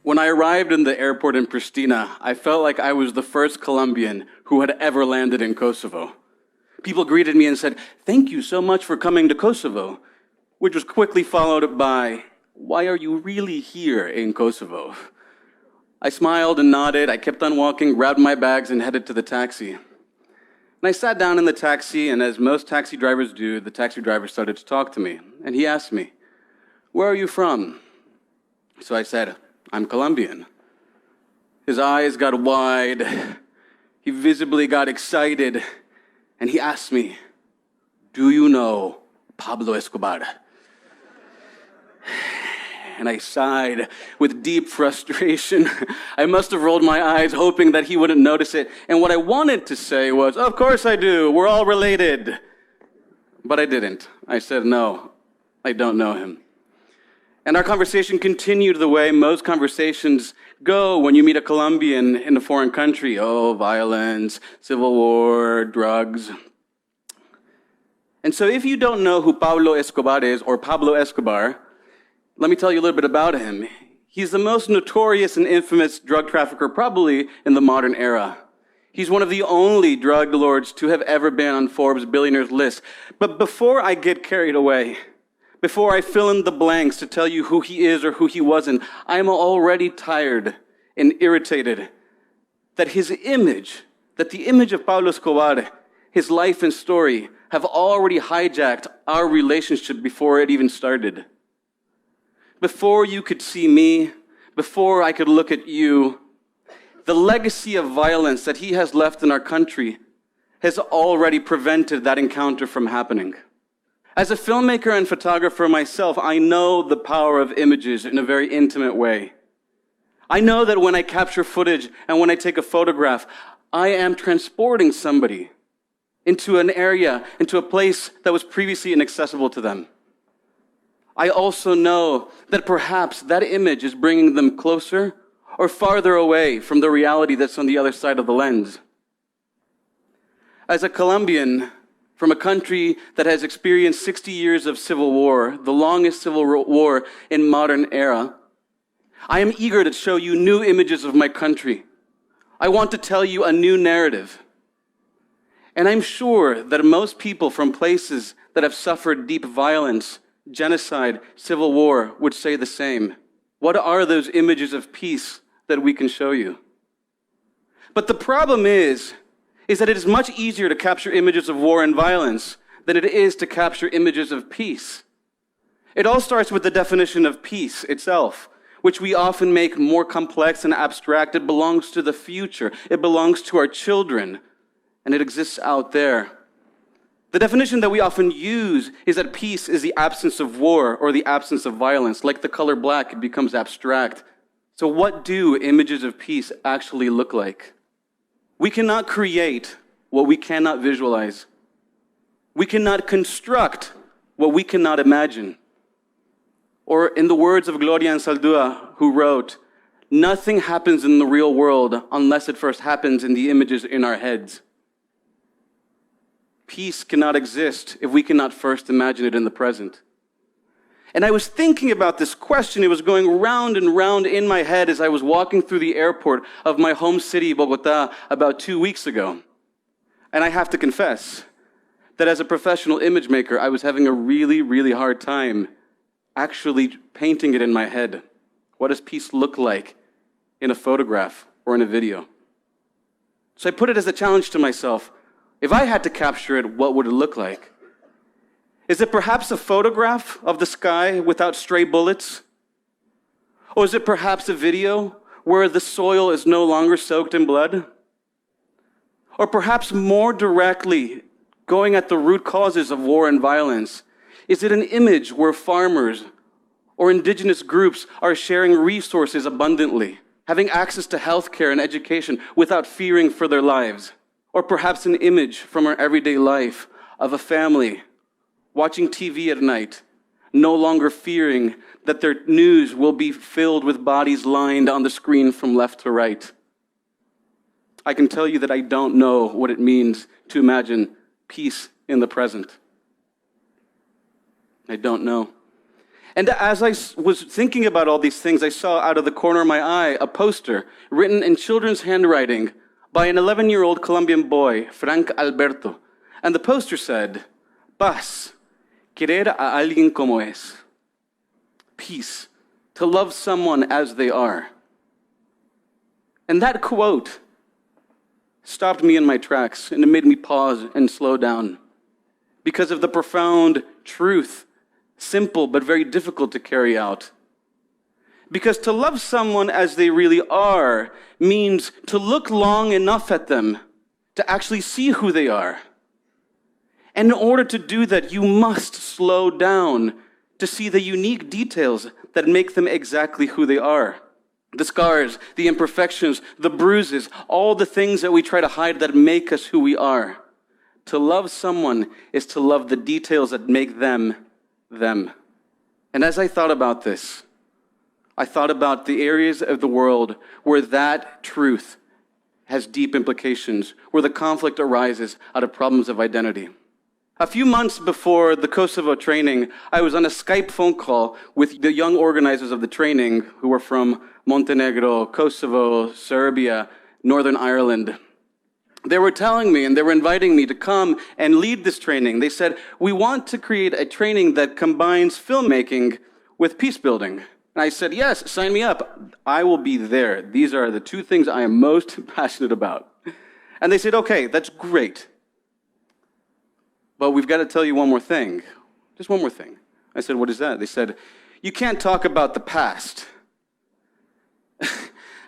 When I arrived in the airport in Pristina, I felt like I was the first Colombian who had ever landed in Kosovo. People greeted me and said, "Thank you so much for coming to Kosovo," which was quickly followed by, "Why are you really here in Kosovo?" I smiled and nodded. I kept on walking, grabbed my bags, and headed to the taxi. And I sat down in the taxi, and as most taxi drivers do, the taxi driver started to talk to me. And he asked me, "Where are you from?" So I said, "I'm Colombian." His eyes got wide. He visibly got excited. And he asked me, "Do you know Pablo Escobar?" And I sighed with deep frustration. I must have rolled my eyes, hoping that he wouldn't notice it. And what I wanted to say was, "Of course I do. We're all related." But I didn't. I said, "No, I don't know him." And our conversation continued the way most conversations go when you meet a Colombian in a foreign country. Oh, violence, civil war, drugs. And so if you don't know who Pablo Escobar is, or Pablo Escobar, let me tell you a little bit about him. He's the most notorious and infamous drug trafficker probably in the modern era. He's one of the only drug lords to have ever been on Forbes' billionaires list. But before I get carried away, before I fill in the blanks to tell you who he is or who he wasn't, I am already tired and irritated that the image of Pablo Escobar, his life and story, have already hijacked our relationship before it even started. Before you could see me, before I could look at you, the legacy of violence that he has left in our country has already prevented that encounter from happening. As a filmmaker and photographer myself, I know the power of images in a very intimate way. I know that when I capture footage and when I take a photograph, I am transporting somebody into an area, into a place that was previously inaccessible to them. I also know that perhaps that image is bringing them closer or farther away from the reality that's on the other side of the lens. As a Colombian, from a country that has experienced 60 years of civil war, the longest civil war in modern era, I am eager to show you new images of my country. I want to tell you a new narrative. And I'm sure that most people from places that have suffered deep violence, genocide, civil war would say the same. What are those images of peace that we can show you? But the problem is that it is much easier to capture images of war and violence than it is to capture images of peace. It all starts with the definition of peace itself, which we often make more complex and abstract. It belongs to the future. It belongs to our children, and it exists out there. The definition that we often use is that peace is the absence of war or the absence of violence. Like the color black, it becomes abstract. So what do images of peace actually look like? We cannot create what we cannot visualize. We cannot construct what we cannot imagine. Or in the words of Gloria Anzaldúa, who wrote, "Nothing happens in the real world unless it first happens in the images in our heads." Peace cannot exist if we cannot first imagine it in the present. And I was thinking about this question. It was going round and round in my head as I was walking through the airport of my home city, Bogota, about 2 weeks ago. And I have to confess that as a professional image maker, I was having a really, really hard time actually painting it in my head. What does peace look like in a photograph or in a video? So I put it as a challenge to myself. If I had to capture it, what would it look like? Is it perhaps a photograph of the sky without stray bullets? Or is it perhaps a video where the soil is no longer soaked in blood? Or perhaps more directly, going at the root causes of war and violence, is it an image where farmers or indigenous groups are sharing resources abundantly, having access to healthcare and education without fearing for their lives? Or perhaps an image from our everyday life of a family watching TV at night, no longer fearing that their news will be filled with bodies lined on the screen from left to right. I can tell you that I don't know what it means to imagine peace in the present. I don't know. And as I was thinking about all these things, I saw out of the corner of my eye a poster written in children's handwriting by an 11-year-old Colombian boy, Frank Alberto. And the poster said, Paz, querer a alguien como es. Peace, to love someone as they are. And that quote stopped me in my tracks, and it made me pause and slow down because of the profound truth, simple but very difficult to carry out. Because to love someone as they really are means to look long enough at them to actually see who they are. And in order to do that, you must slow down to see the unique details that make them exactly who they are. The scars, the imperfections, the bruises, all the things that we try to hide that make us who we are. To love someone is to love the details that make them, them. And as I thought about this, I thought about the areas of the world where that truth has deep implications, where the conflict arises out of problems of identity. A few months before the Kosovo training, I was on a Skype phone call with the young organizers of the training who were from Montenegro, Kosovo, Serbia, Northern Ireland. They were telling me and they were inviting me to come and lead this training. They said, we want to create a training that combines filmmaking with peace building. And I said, yes, sign me up. I will be there. These are the two things I am most passionate about. And they said, okay, that's great. But we've got to tell you one more thing. Just one more thing. I said, what is that? They said, you can't talk about the past.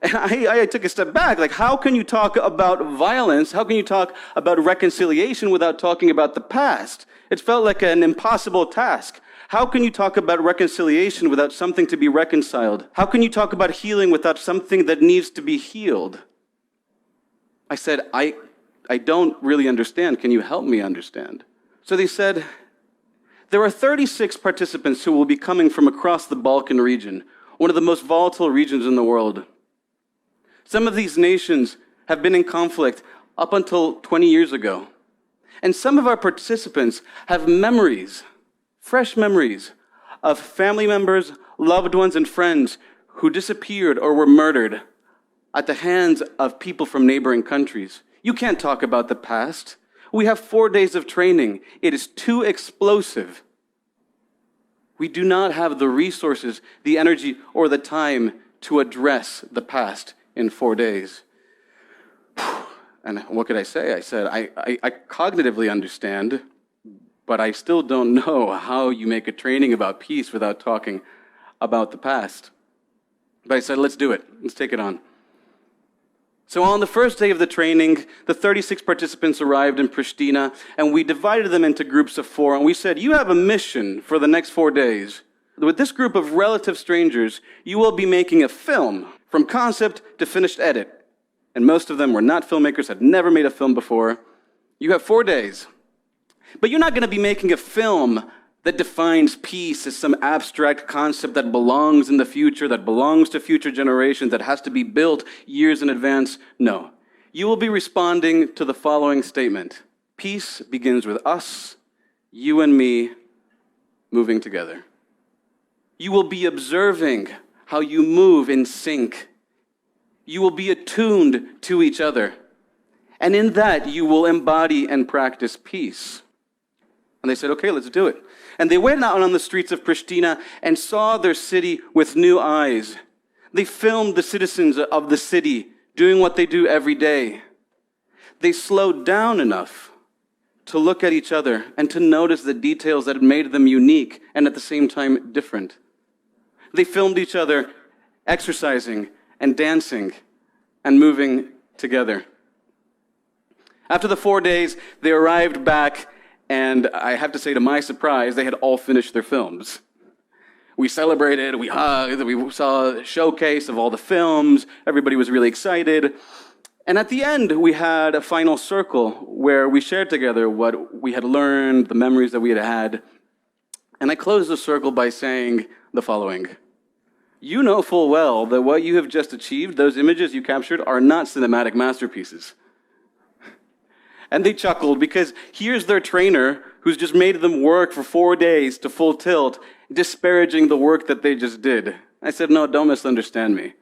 And I took a step back. Like, how can you talk about violence? How can you talk about reconciliation without talking about the past? It felt like an impossible task. How can you talk about reconciliation without something to be reconciled? How can you talk about healing without something that needs to be healed? I said, I don't really understand. Can you help me understand? So they said, there are 36 participants who will be coming from across the Balkan region, one of the most volatile regions in the world. Some of these nations have been in conflict up until 20 years ago. And some of our participants have memories, fresh memories, of family members, loved ones, and friends who disappeared or were murdered at the hands of people from neighboring countries. You can't talk about the past. We have 4 days of training. It is too explosive. We do not have the resources, the energy, or the time to address the past in 4 days. And what could I say? I said, I cognitively understand, but I still don't know how you make a training about peace without talking about the past. But I said, let's do it. Let's take it on. So on the first day of the training, the 36 participants arrived in Pristina, and we divided them into groups of 4, and we said, you have a mission for the next 4 days. With this group of relative strangers, you will be making a film from concept to finished edit. And most of them were not filmmakers, had never made a film before. You have 4 days. But you're not going to be making a film that defines peace as some abstract concept that belongs in the future, that belongs to future generations, that has to be built years in advance. No. You will be responding to the following statement. Peace begins with us, you and me, moving together. You will be observing how you move in sync. You will be attuned to each other. And in that, you will embody and practice peace. And they said, okay, let's do it. And they went out on the streets of Pristina and saw their city with new eyes. They filmed the citizens of the city doing what they do every day. They slowed down enough to look at each other and to notice the details that made them unique and at the same time different. They filmed each other exercising and dancing and moving together. After the 4 days, they arrived back, and I have to say, to my surprise, they had all finished their films. We celebrated, we hugged, we saw a showcase of all the films, everybody was really excited. And at the end, we had a final circle where we shared together what we had learned, the memories that we had had. And I closed the circle by saying the following. You know full well that what you have just achieved, those images you captured, are not cinematic masterpieces. And they chuckled because here's their trainer who's just made them work for 4 days to full tilt, disparaging the work that they just did. I said, no, don't misunderstand me.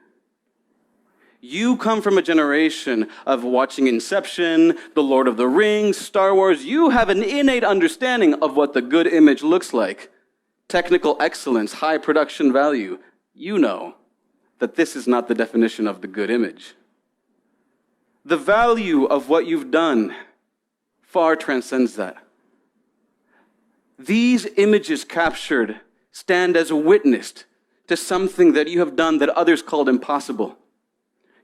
You come from a generation of watching Inception, The Lord of the Rings, Star Wars. You have an innate understanding of what the good image looks like. Technical excellence, high production value. You know that this is not the definition of the good image. The value of what you've done far transcends that. These images captured stand as a witness to something that you have done that others called impossible.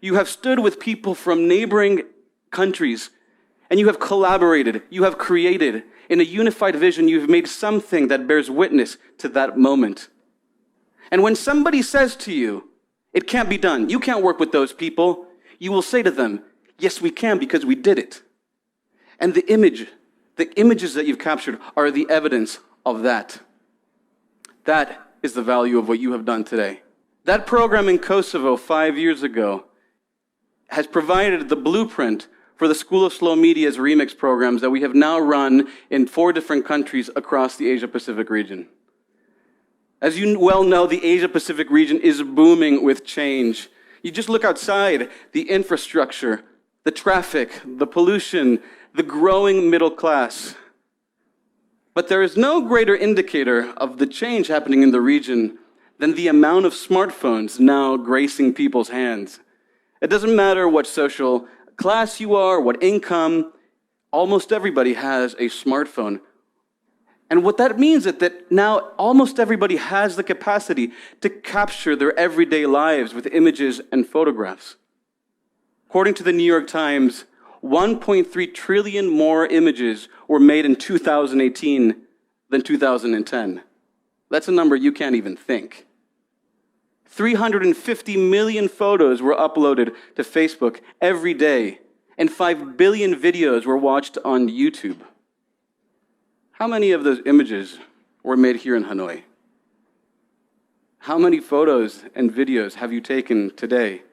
You have stood with people from neighboring countries, and you have collaborated, you have created. In a unified vision, you've made something that bears witness to that moment. And when somebody says to you, it can't be done, you can't work with those people, you will say to them, yes, we can because we did it. And the images that you've captured are the evidence of that. That is the value of what you have done today. That program in Kosovo 5 years ago has provided the blueprint for the School of Slow Media's remix programs that we have now run in 4 different countries across the Asia-Pacific region. As you well know, the Asia-Pacific region is booming with change. You just look outside, the infrastructure, the traffic, the pollution, the growing middle class. But there is no greater indicator of the change happening in the region than the amount of smartphones now gracing people's hands. It doesn't matter what social class you are, what income, almost everybody has a smartphone. And what that means is that now almost everybody has the capacity to capture their everyday lives with images and photographs. According to the New York Times, 1.3 trillion more images were made in 2018 than 2010. That's a number you can't even think. 350 million photos were uploaded to Facebook every day, and 5 billion videos were watched on YouTube. How many of those images were made here in Hanoi? How many photos and videos have you taken today?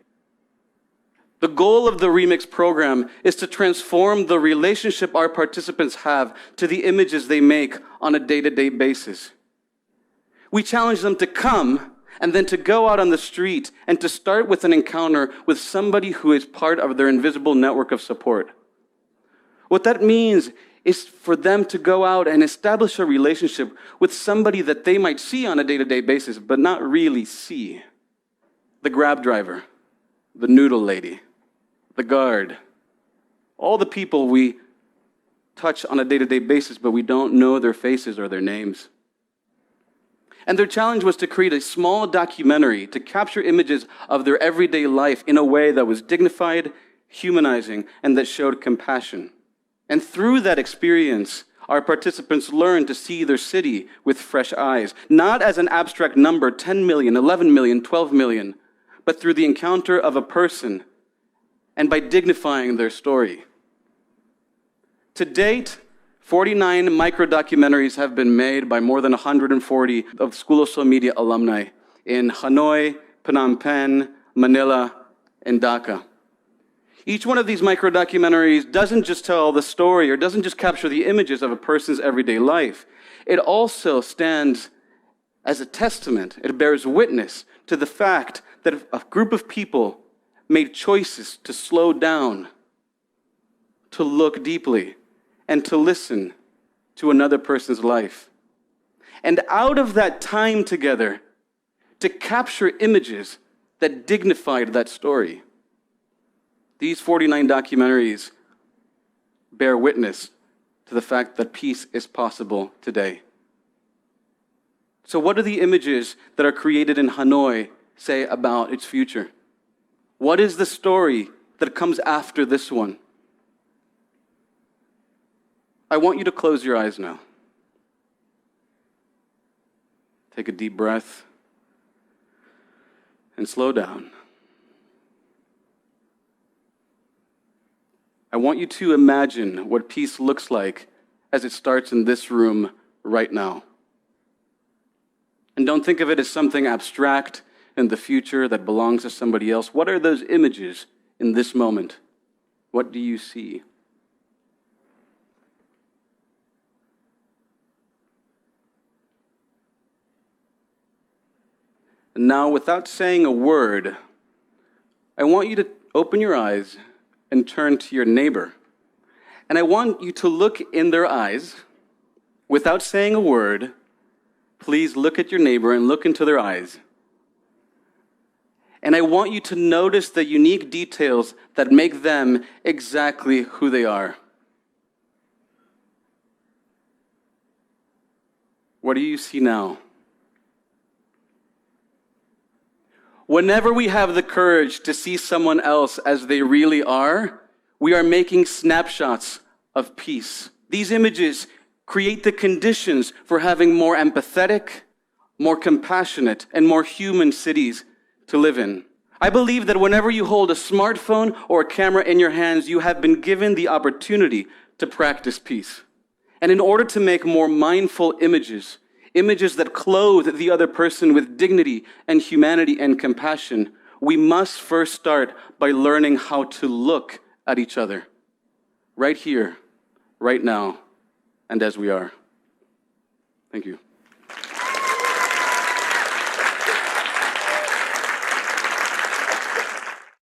The goal of the Remix program is to transform the relationship our participants have to the images they make on a day-to-day basis. We challenge them to come and then to go out on the street and to start with an encounter with somebody who is part of their invisible network of support. What that means is for them to go out and establish a relationship with somebody that they might see on a day-to-day basis, but not really see. The Grab driver, the noodle lady, the guard, all the people we touch on a day-to-day basis, but we don't know their faces or their names. And their challenge was to create a small documentary to capture images of their everyday life in a way that was dignified, humanizing, and that showed compassion. And through that experience, our participants learned to see their city with fresh eyes, not as an abstract number, 10 million, 11 million, 12 million, but through the encounter of a person and by dignifying their story. To date, 49 micro-documentaries have been made by more than 140 of School of Slow Media alumni in Hanoi, Phnom Penh, Manila, and Dhaka. Each one of these micro-documentaries doesn't just tell the story or doesn't just capture the images of a person's everyday life. It also stands as a testament, it bears witness to the fact that a group of people made choices to slow down, to look deeply, and to listen to another person's life. And out of that time together, to capture images that dignified that story. These 49 documentaries bear witness to the fact that peace is possible today. So what do the images that are created in Hanoi say about its future? What is the story that comes after this one? I want you to close your eyes now. Take a deep breath and slow down. I want you to imagine what peace looks like as it starts in this room right now. And don't think of it as something abstract in the future that belongs to somebody else. What are those images in this moment? What do you see? Now, without saying a word, I want you to open your eyes and turn to your neighbor. And I want you to look in their eyes without saying a word. Please look at your neighbor and look into their eyes. And I want you to notice the unique details that make them exactly who they are. What do you see now? Whenever we have the courage to see someone else as they really are, we are making snapshots of peace. These images create the conditions for having more empathetic, more compassionate, and more human cities to live in. I believe that whenever you hold a smartphone or a camera in your hands, you have been given the opportunity to practice peace. And in order to make more mindful images, images that clothe the other person with dignity and humanity and compassion, we must first start by learning how to look at each other, right here, right now, and as we are. Thank you.